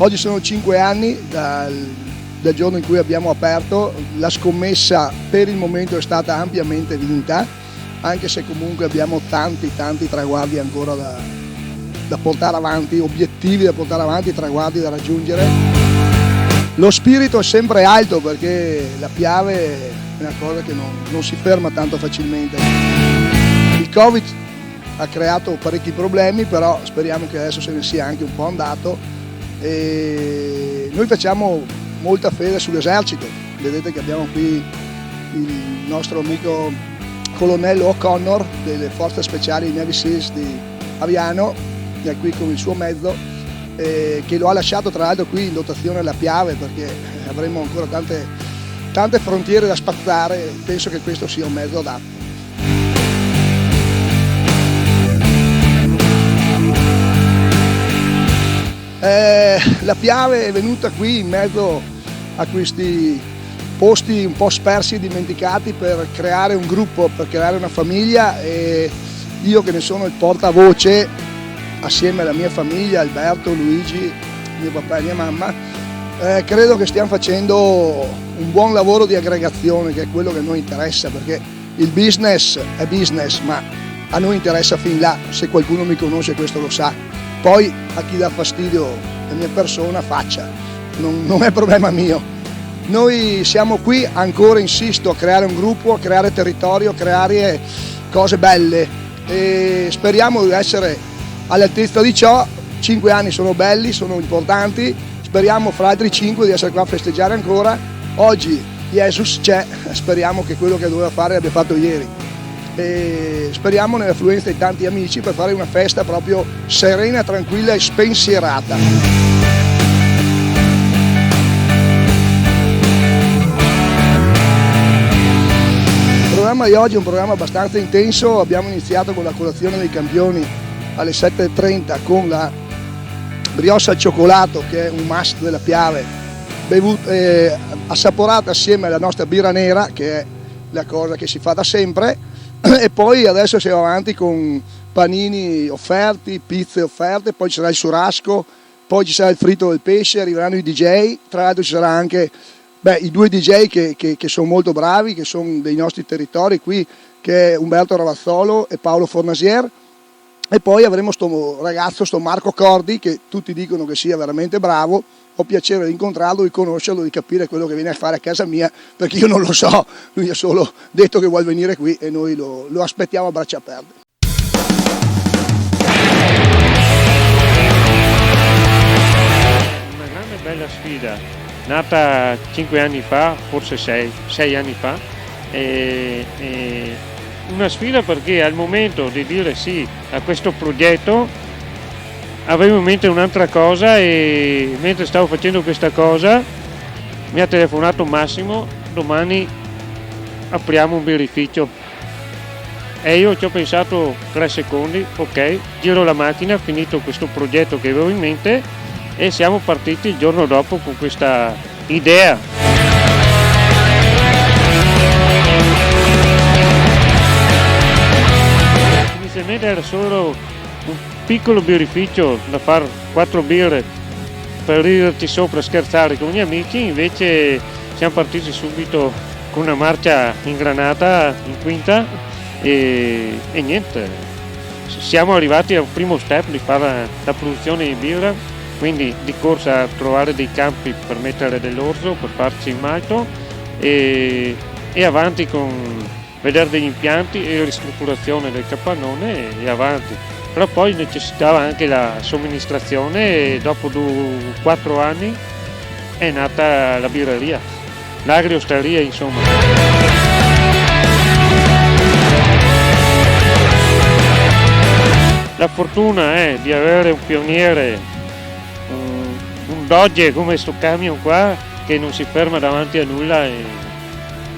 Oggi sono 5 anni dal giorno in cui abbiamo aperto. La scommessa per il momento è stata ampiamente vinta, anche se comunque abbiamo tanti traguardi ancora da portare avanti, obiettivi da portare avanti, traguardi da raggiungere. Lo spirito è sempre alto perché la Piave è una cosa che non si ferma tanto facilmente. Il Covid ha creato parecchi problemi, però speriamo che adesso se ne sia anche un po' andato. E noi facciamo molta fede sull'esercito. Vedete che abbiamo qui il nostro amico colonnello O'Connor delle forze speciali Navy Seals di Aviano, che è qui con il suo mezzo, che lo ha lasciato tra l'altro qui in dotazione alla Piave, perché avremo ancora tante frontiere da spazzare. Penso che questo sia un mezzo adatto. La Piave è venuta qui in mezzo a questi posti un po' spersi e dimenticati per creare un gruppo, per creare una famiglia, e io che ne sono il portavoce assieme alla mia famiglia, Alberto, Luigi, mio papà e mia mamma, credo che stiamo facendo un buon lavoro di aggregazione, che è quello che a noi interessa, perché il business è business, ma a noi interessa fin là. Se qualcuno mi conosce questo lo sa. Poi a chi dà fastidio la mia persona faccia, non è problema mio. Noi siamo qui ancora, insisto, a creare un gruppo, a creare territorio, a creare cose belle, e speriamo di essere all'altezza di ciò. 5 anni sono belli, sono importanti, speriamo fra altri 5 di essere qua a festeggiare ancora. Oggi Jesus c'è, speriamo che quello che doveva fare l'abbia fatto ieri. E speriamo nell'affluenza di tanti amici per fare una festa proprio serena, tranquilla e spensierata. Il programma di oggi è un programma abbastanza intenso. Abbiamo iniziato con la colazione dei campioni alle 7:30 con la brioche al cioccolato, che è un must della Piave, assaporata assieme alla nostra birra nera, che è la cosa che si fa da sempre. E poi adesso siamo avanti con panini offerti, pizze offerte, poi ci sarà il churrasco, poi ci sarà il fritto del pesce, arriveranno i DJ, tra l'altro ci sarà anche i 2 DJ che sono molto bravi, che sono dei nostri territori qui, che è Umberto Ravazzolo e Paolo Fornasier, e poi avremo sto ragazzo, sto Marco Cordi, che tutti dicono che sia veramente bravo. Ho piacere di incontrarlo, di conoscerlo, di capire quello che viene a fare a casa mia, perché io non lo so. Lui ha solo detto che vuole venire qui e noi lo aspettiamo a braccia aperte. Una grande bella sfida, nata 5 anni fa, forse 6 anni fa, una sfida perché al momento di dire sì a questo progetto avevo in mente un'altra cosa, e mentre stavo facendo questa cosa mi ha telefonato Massimo: domani apriamo un birrificio. E io ci ho pensato 3 secondi, ok, giro la macchina, finito questo progetto che avevo in mente, e siamo partiti il giorno dopo con questa idea. Inizialmente era solo un piccolo birrificio da fare 4 birre per riderci sopra, scherzare con gli amici. Invece siamo partiti subito con una marcia ingranata in quinta e niente, siamo arrivati al primo step di fare la produzione di birra, quindi di corsa a trovare dei campi per mettere dell'orzo, per farci il malto, e avanti con vedere degli impianti e ristrutturazione del capannone, e avanti. Però poi necessitava anche la somministrazione, e dopo 4 anni è nata la birreria, l'agriosteria insomma. La fortuna è di avere un pioniere, un Dodge come sto camion qua, che non si ferma davanti a nulla, e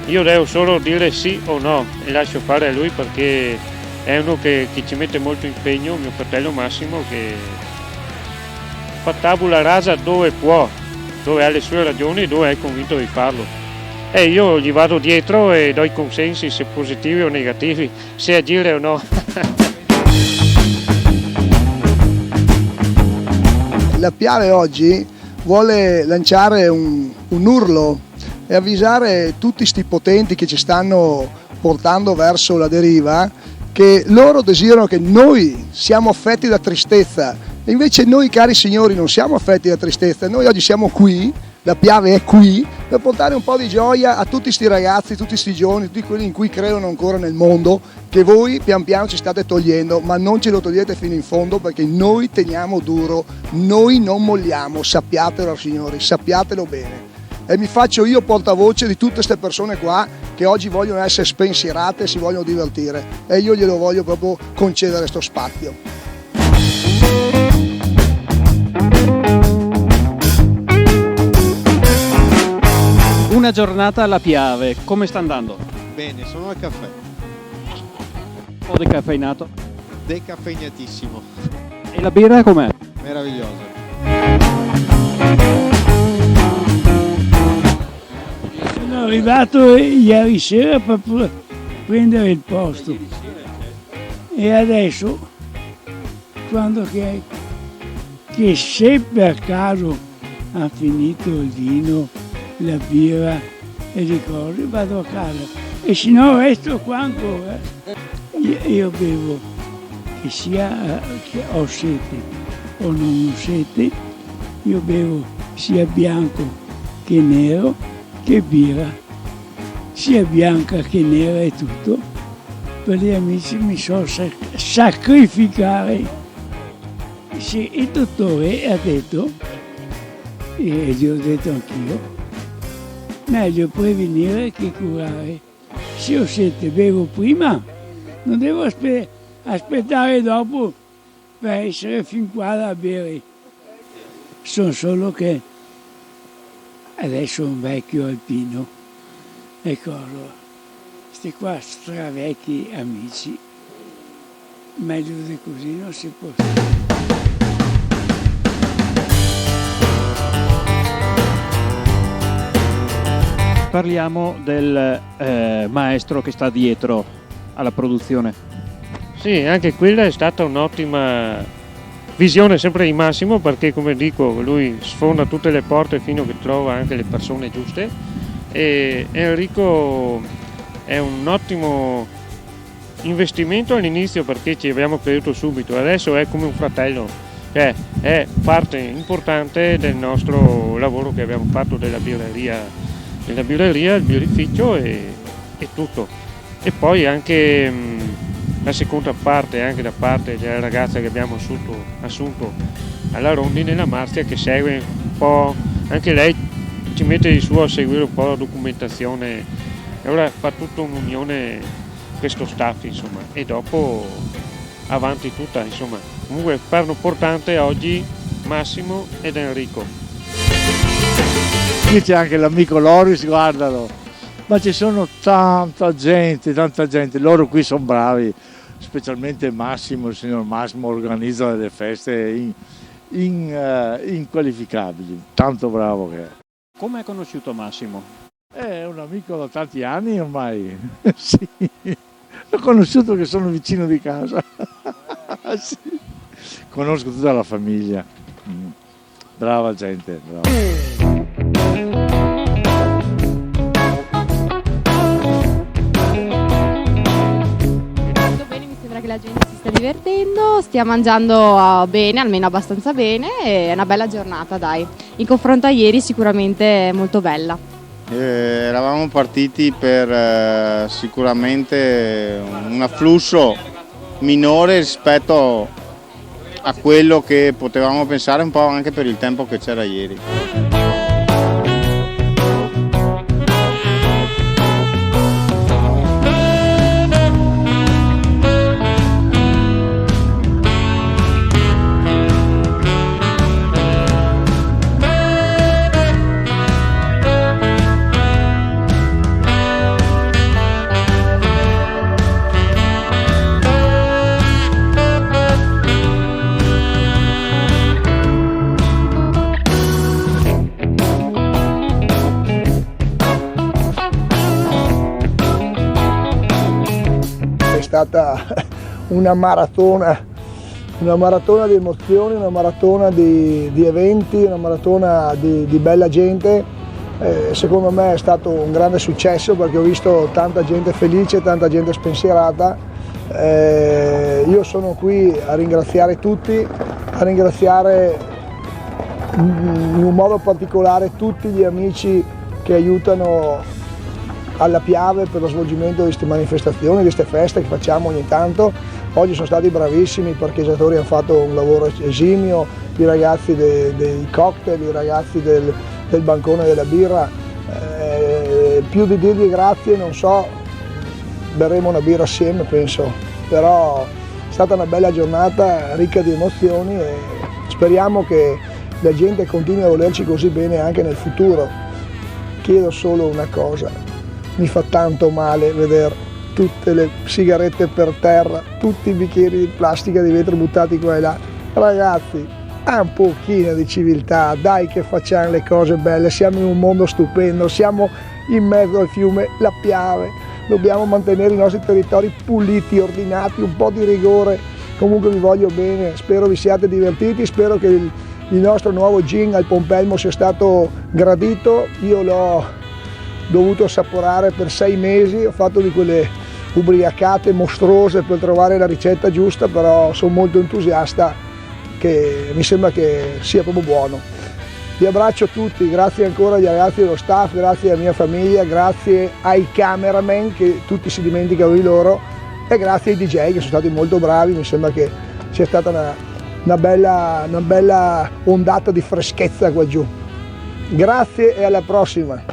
io devo solo dire sì o no e lascio fare a lui, perché è uno che ci mette molto impegno, mio fratello Massimo, che fa tabula rasa dove può, dove ha le sue ragioni, dove è convinto di farlo. E io gli vado dietro e do i consensi, se positivi o negativi, se agire o no. La Piave oggi vuole lanciare un urlo e avvisare tutti sti potenti che ci stanno portando verso la deriva, che loro desiderano che noi siamo affetti da tristezza, e invece noi, cari signori, non siamo affetti da tristezza. Noi oggi siamo qui, la Piave è qui per portare un po' di gioia a tutti sti ragazzi, tutti sti giovani, tutti quelli in cui credono ancora nel mondo, che voi pian piano ci state togliendo, ma non ce lo togliete fino in fondo, perché noi teniamo duro, noi non molliamo, sappiatelo signori, sappiatelo bene. E mi faccio io portavoce di tutte queste persone qua che oggi vogliono essere spensierate e si vogliono divertire, e io glielo voglio proprio concedere questo spazio. Una giornata alla Piave, come sta andando? Bene, sono al caffè. Un po' decaffeinato. Decaffeinatissimo. E la birra com'è? Meraviglioso. Sono arrivato ieri sera per prendere il posto e adesso, quando che se per caso ha finito il vino, la birra e le cose, vado a casa, e se no resto qua ancora. Io bevo, che sia che ho sete o non ho sete, io bevo sia bianco che nero che birra, sia bianca che nera e tutto. Per gli amici mi so sacrificare. Se il dottore ha detto, e gli ho detto anch'io, meglio prevenire che curare. Se ho sete bevo prima, non devo aspettare dopo per essere fin qua da bere. Sono solo che adesso un vecchio alpino, ecco, allora, questi qua stravecchi amici, meglio di così non si può fare. Parliamo del maestro che sta dietro alla produzione. Sì, anche quella è stata un'ottima visione sempre di Massimo, perché come dico lui sfonda tutte le porte fino a che trova anche le persone giuste, e Enrico è un ottimo investimento all'inizio perché ci abbiamo creduto subito, adesso è come un fratello, è parte importante del nostro lavoro che abbiamo fatto della birreria, il birrificio e tutto. E poi anche la seconda parte, anche da parte della ragazza che abbiamo assunto alla Rondine, la Marzia, che segue un po', anche lei ci mette di suo a seguire un po' la documentazione, e ora fa tutta un'unione questo staff, insomma, e dopo avanti tutta, insomma. Comunque parte importante oggi Massimo ed Enrico. Qui c'è anche l'amico Loris, guardalo, ma ci sono tanta gente, loro qui sono bravi, specialmente Massimo, il signor Massimo organizza delle feste inqualificabili, tanto bravo che è. Come hai conosciuto Massimo? È un amico da tanti anni ormai, sì, l'ho conosciuto che sono vicino di casa, sì. Conosco tutta la famiglia, brava gente, brava. Che la gente si sta divertendo, stia mangiando bene, almeno abbastanza bene, e è una bella giornata, dai. In confronto a ieri sicuramente è molto bella. Eravamo partiti per sicuramente un afflusso minore rispetto a quello che potevamo pensare, un po' anche per il tempo che c'era ieri. È stata una maratona una maratona di emozioni, una maratona di eventi, una maratona di bella gente. Secondo me è stato un grande successo perché ho visto tanta gente felice, tanta gente spensierata. Io sono qui a ringraziare tutti, a ringraziare in un modo particolare tutti gli amici che aiutano alla Piave per lo svolgimento di queste manifestazioni, di queste feste che facciamo ogni tanto. Oggi sono stati bravissimi, i parcheggiatori hanno fatto un lavoro esimio, i ragazzi dei cocktail, i ragazzi del bancone della birra. Più di dirgli grazie non so, berremo una birra assieme penso, però è stata una bella giornata ricca di emozioni e speriamo che la gente continui a volerci così bene anche nel futuro. Chiedo solo una cosa, mi fa tanto male vedere tutte le sigarette per terra, tutti i bicchieri di plastica di vetro buttati qua e là. Ragazzi, un pochino di civiltà, dai che facciamo le cose belle, siamo in un mondo stupendo, siamo in mezzo al fiume La Piave, dobbiamo mantenere i nostri territori puliti, ordinati, un po' di rigore. Comunque vi voglio bene, spero vi siate divertiti, spero che il nostro nuovo gin al pompelmo sia stato gradito. Io l'ho dovuto assaporare per 6 mesi, ho fatto di quelle ubriacate mostruose per trovare la ricetta giusta, però sono molto entusiasta, che mi sembra che sia proprio buono. Vi abbraccio tutti, grazie ancora agli ragazzi dello staff, grazie alla mia famiglia, grazie ai cameraman che tutti si dimenticano di loro e grazie ai DJ che sono stati molto bravi. Mi sembra che sia stata una bella ondata di freschezza qua giù. Grazie e alla prossima.